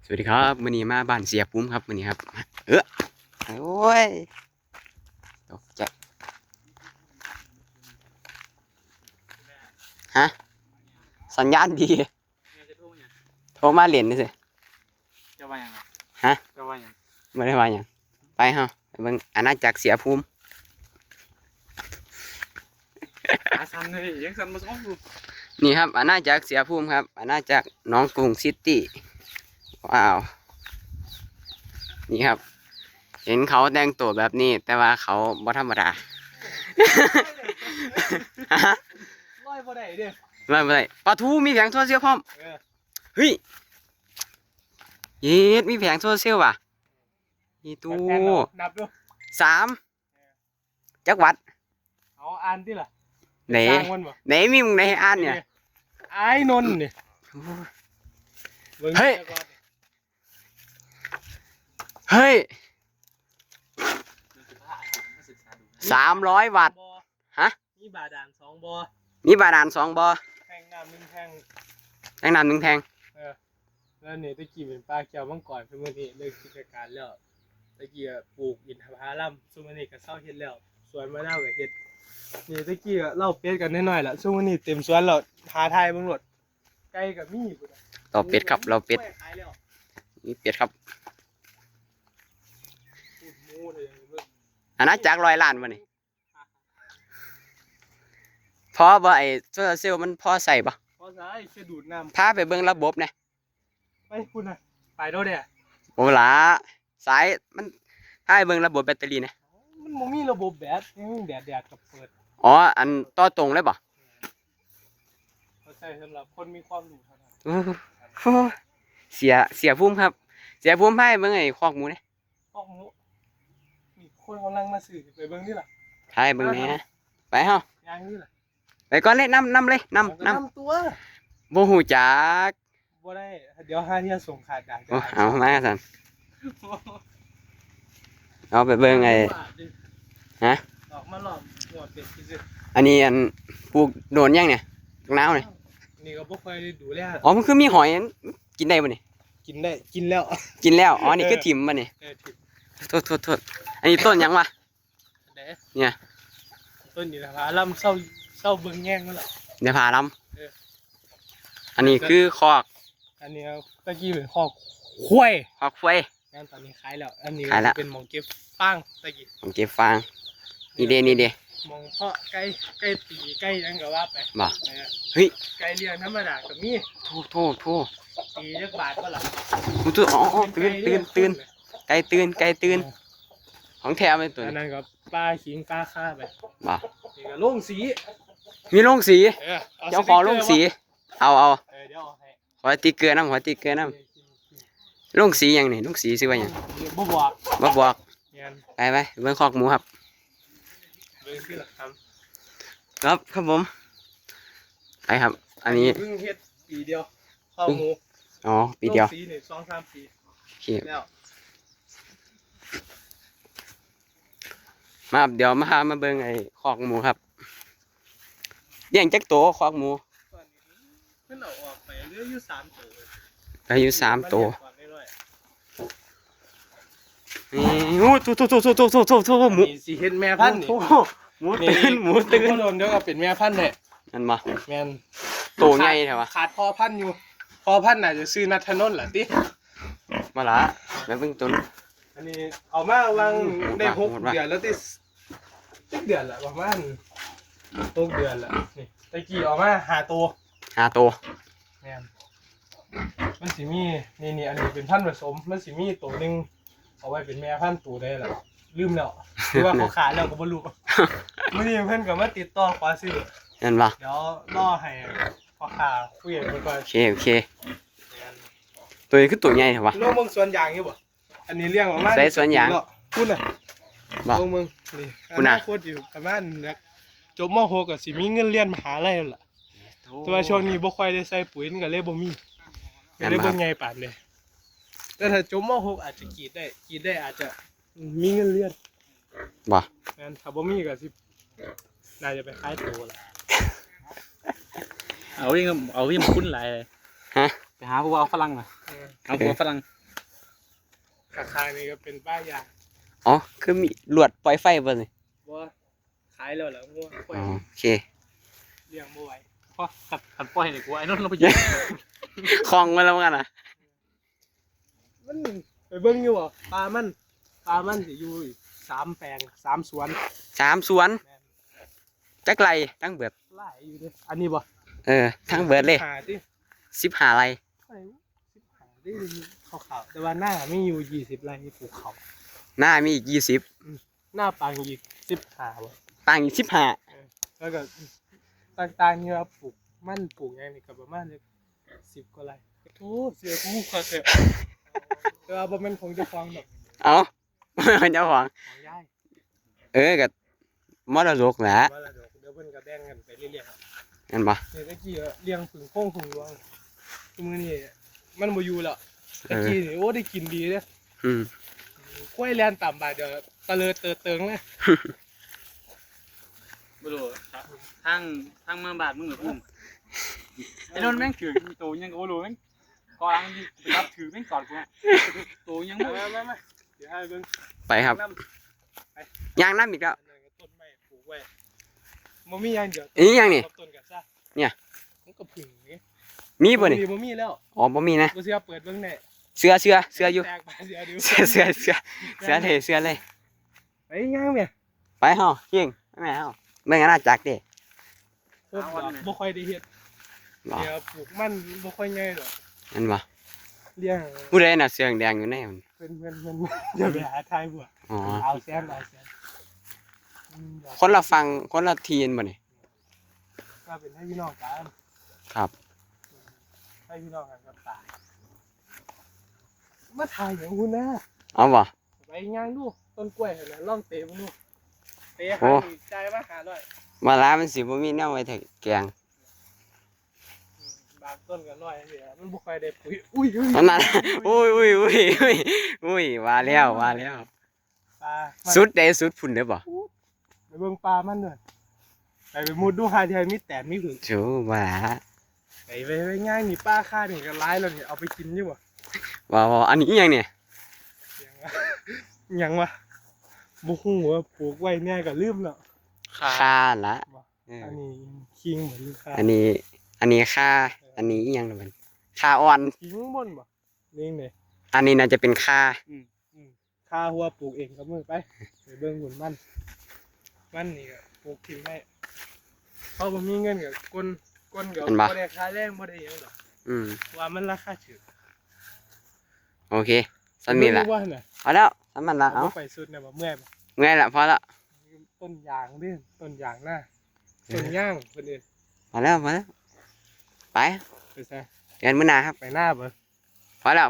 สวัสดีครับมื้อนี้มาบ้านเสียปุ้มครับมื้อนี้ครับโอ้ยตกใจฮะสัญญาณดีโทรมาเล่นนี่สิจะว่าอย่างไรฮะจะว่าอย่างไม่ได้ว่าหยังไปเฮาไปเบิ่งอาณาจักรเสียภูมิ อาซันเลยยังซันมาสองกูนี่ครับอาณาจักรเสียภูมิครับอาณาจักรหนองกรุงซิตี้ว้าวนี่ครับเห็นเขาแต่งตัวแบบนี้แต่ว่าเขาบ่ธรรมดา ร้อยบ่ได้เด้อไม่ได้ปลาทูมีแผงโซเชียลพร้อมเฮ้ยเย็ดมีแผงโซเชียลว่ะนี่ตู้นับดู3จักรวัดเอาอ่านที่ล่ะไหนไหนมีมึงไหนให้อ่านเนี่ยไอ้นนท์นี่เฮ้ยเฮ้ย300 วัตต์ฮะมีบาดาล2บ่อมีบาดาล2 บ่อแทงน้ำ1แทงแทงน้ำ1แทงแล้วนี่ตะกี้เป็นปลาแก้วมังกรเพิ่นมื้อนี้เลิกกิจการแล้วตะกี้ปลูกอินทผลัมซุมื้อนี้ก็เซาเฮ็ดแล้วสวนมะนาวก็เฮ็ดนี่ตะกี้เล่าเป็ดกันน้อยๆล่ะซุมื้อนี้เต็มสวนแล้วหาทายเบิ่งโลดไก่ก็มีพุ่นน่ะเราเป็ดครับเราเป็ดนี่เป็ดครับอาณาจักร100 ล้านวะนี่พอบ่ไอ้โซลาร์เซลล์มันพอใส่บ่พอใส่จะดูดน้ำพาไปเบิ่งระบบนะไปคุณน่ะไปโดดเด้อโอ้ล่ะสายมันพาไปเบิ่งระบบแบตเตอรี่นะมันบ่มีระบบแบตยังแดดกับเปิดอ๋ออันต่อตรงเลยบ่เขาใช้สำหรับคนมีความรู้เท่านั้นโอ้เสียภูมิครับเสียภูมิพาไปเบิ่งไอ้คอกหมูนี่คอกหมูมีคนกำลังมาซื้อไปเบิ่งนี่ล่ะพาไปเบิ่งแหน่ไปเฮาอย่างนี้ล่ะไปก่อนเลยนำเลยนำตัวบ่ฮู้จักบ่ได้เดี๋ยวหาที่ส่งขาดได้เอามาซั่นเอาไปเบิ่งไอ้ฮะออกมาหลอมหัวเป็ดซื่ออันนี้อันปลูกโดนยังเนี่ยตรงน้าวนี่นี่ก็บ่ค่อยได้ดูแลอ๋อมันคือมีหอยกินได้บ่นี่กินได้กินแล้วอ๋อนี่คือถิ่มบ่นี่โทษอันนี้ต้นยังวะเนี่ยต้นนี่ล่ะลำเศร้าเบิ่งแย่งนั่นแหละเดี๋ยวพาลำอันนี้คือคอกอันนี้ตะกี้เป็นคอกควายงั้นตอนนี้ขายแล้วอันนี้เป็นหมองเก็บฟางตะกี้หม่องเก็บฟางนี่เด้หมองเพาะไก่ตีไก่ยังก็ว่าไปบ่เฮ้ยไก่เลี้ยงธรรมดาก็มีโทตีจักบาทบ่ล่ะอ๋อตื่นไก่ตื่นของแท้เป็นตัวอันนั้นก็ปลาขิงปลาค่าไปบ่นี่ก็โล่งสีมีโรงสีเจ้าของโรงสีเอาเดี๋ยวให้ขอติ๊กเกอร์นำโรงสีหยังนี่โรงสีชื่อว่าหยังบ่บอกไปเบิ่งคอกหมูครับเบิ่งคือล่ะครับผมไปครับอันนี้เพิ่งเฮ็ดปีเดียวคอกหมูอ๋อปีเดียวสีนี่ 2-3 ปีแล้วมาเดี๋ยวมาเบิ่งไอ้คอกหมูครับเลี้ยงจักโตคอกหมูเพิ่นเอาออกไปเหลืออยู่3ตัวอายุ3 ตัวโอ้โหหมูสิเฮ็ดแม่พันธุ์นี่หมูตื่นโดนเดี๋ยวก็เป็นแม่พันธุ์แหละนั่นบ่แม่นโตใหญ่แท้วะขาดพ่อพันธุ์อยู่พ่อพันธุ์น่าจะซื้อนัทธนนท์ล่ะติมาละแม่เบิ่งต้นอันนี้เอามาวางได้6 เดือนแล้วติ7 เดือนละประมาณ6 เดือนละนี่ตะกี้เอามา5 ตัวแม่นมันสิมีนี่อันนี้เป็นพันธุ์ผสมมันสิมีตัวนึงเอาไว้เป็นแม่พันธุ์ตัวได้ล่ะลืมแล้วคือว่าเขาขายแล้วก็บ่รู้มื้อนี้เพิ่นก็มาติดต่อขอซื้อนั่นบ่เดี๋ยวรอให้พ่อค้าคุยกันก่อนโอเคตัวนี้คือตัวใหญ่แท้วะลงเมืองสวนยางอยู่บ่อันนี้เลี้ยงประมาณใส่สวนยางคุณน่ะลงเมืองนี่คุณน่ะโคตรอยู่ประมาณจบม.6ก็สิมีเงินเรียนมหาลัยแล้วล่ะแต่ว่าช่วงนี้บ่ค่อยได้ใส่ปุ๋ยมันก็เลยบ่มีก็เลยบ่ใหญ่ปานเลยแต่ถ้าจบม.6อาจจะกรีดได้อาจจะมีเงินเรียนบ่งั้นถ้าบ่มีก็สิน่าจะไปขายตัวล่ะเอาวิ่งคุ้นหลายเลยฮะไปหาผู้ว่าฝรั่งน่ะเอาผัวฝรั่ง ขายนี่ก็เป็นป้ายา อ๋อคือมีลวดปล่อยไฟบ่นี่ ว่าขายแล้วเหรองัวปล่อย อ๋อโอเค เลี้ยงบ่ไหว เพราะขัดปล่อยให้กูไอ้นั่นเราไปยิง คลองมาแล้วกันนะ มันไปเบิ่งอยู่บ่ปลามันสิอยู่อีก3 แปลง 3 สวน 3 สวน แม่น จักไรทั้งเบิด หลายอยู่เด้ออันนี้บ่ ทั้งเบิดเลย หาติ 15ไร ไอ้15ติขาวๆแต่ว่าหน้ามีอยู่20 ไร่ปลูกเขา หน้ามีอีก20หน้าปางอีก15บ่ ต่างอีก15 แล้วก็ต่างๆนี่ว่าปลูกมันปลูกหยังนี่ก็ประมาณ10 กว่าไร่โอ้เสียกูคักแท้แต่ว่าบ่แม่นของเจ้าของดอก เอา เจ้าของ ของยาย กับมรดกแหละ ว่าแล้วเดี๋ยวเพิ่นก็แบ่งกันไปเรื่อยๆครับ นั่นบ่ เนี่ยตะกี้เลี้ยงผึ่งโค้งผึ่งรวงทุกมื้อนี้มันบ่อยู่แล้วตะกี้นี่โอ้ได้กินดีเด้ อืม กล้วยแลนต่ำบาดเดี๋ยวตะเลิดเตอเติงเลย บ่รู้ทางเมืองบาดมึงเหรอพุ่มไอ้นั่นแม่งถือโตยังก็บ่รู้แม่งกำลังไปรับถือแม่งกอดกูโตยังบ่ มาเดี๋ยวให้เบิ่ง ไปครับ น้ำ ยางน้ำอีกแล้ว อันนั้นก็ต้นไม้ปลูกไว้บ่มีอย่างเดียว อีหยังนี่ กับต้นกับซ่า เนี่ย มันก็ผึ่งนี่ มีบ่นี่ บ่มีแล้ว อ๋อบ่มีนะ บ่เสียเปิดเบิ่งแน่ เสื้ออยู่ แตกไปเสียเดี๋ยว เสื้อเลย ไปย่างแม่ ไปเฮาเก่งแม่เฮาเบิ่งอาณาจักรเด้ พวกบ่ค่อยได้เฮ็ด บ่ เดี๋ยวปลูกมันบ่ค่อยง่ายดอก นั่นบ่ เลี้ยง ผู้ใดน่ะเสื้อแดงอยู่ในมัน เพิ่นเดี๋ยวไปหาทายบัว อ๋อ เอาแซมอยาก คนละฟังคนละทีนบ่นี่ ก็เป็นให้พี่น้องกัน ครับ ให้พี่น้องกันกับตายมาถ่ายอย่างคุณนะ เอาบ่ ไปย่างดูต้นกล้วยเห็นไหมลองเตะมันดูเตะ โอ้ หาดีใจมาหาหน่อย มาลามันสิบ่มีแนวไว้ให้แกง บางต้นกันหน่อยเดี๋ยวมันบุกไปได้ปุ๋ยอุ้ย นั่นน่ะอุ้ยว่าแล้ว ปลามัน สุดใดสุดพุ่นเด้อบ่ ไปเบิ่งปลามันด้วยไปมุดดูหาที่ไหนมีแตนมีผึ่ง จูว่า ไปง่ายนี่ป้าค่านี่ก็ร้ายแล้วนี่เอาไปกินอยู่บ่ ว่าอันนี้อิหยังเนี่ย ยังวะบุกหัวปลูกไว้เนี่ยก็ลืมแล้ว ค่าละเออ อันนี้คิงเหมือนค่า อันนี้ค่าอันนี้อิหยังล่ะมันค่าอ่อน คิงบนบ่นี่ไง อันนี้น่าจะเป็นค่า ค่าหัวปลูกเองกับมือไปเบิ่งหุ่นมันนี่ก็ปลูกทิ้งไว้เพราะบ่มีเงินกับก้นกับบ่ได้ค่าแรงบ่ได้หยังดอก อืม ว่ามันราคาถูก โอเคสันนี้ล่ะ เบิ่งว่าน่ะ พอแล้วสันมันละ เอา เอา ไปสุดเนี่ยบ่เมื่อยบ่ ไงล่ะพอแล้ว ต้นยางเด้ต้นยางหน้าต้นย่างเพิ่นเอิ้น พอแล้วไป ไปซะ เดือนมื้อหน้าครับ ไปหน้าบ่ พอแล้ว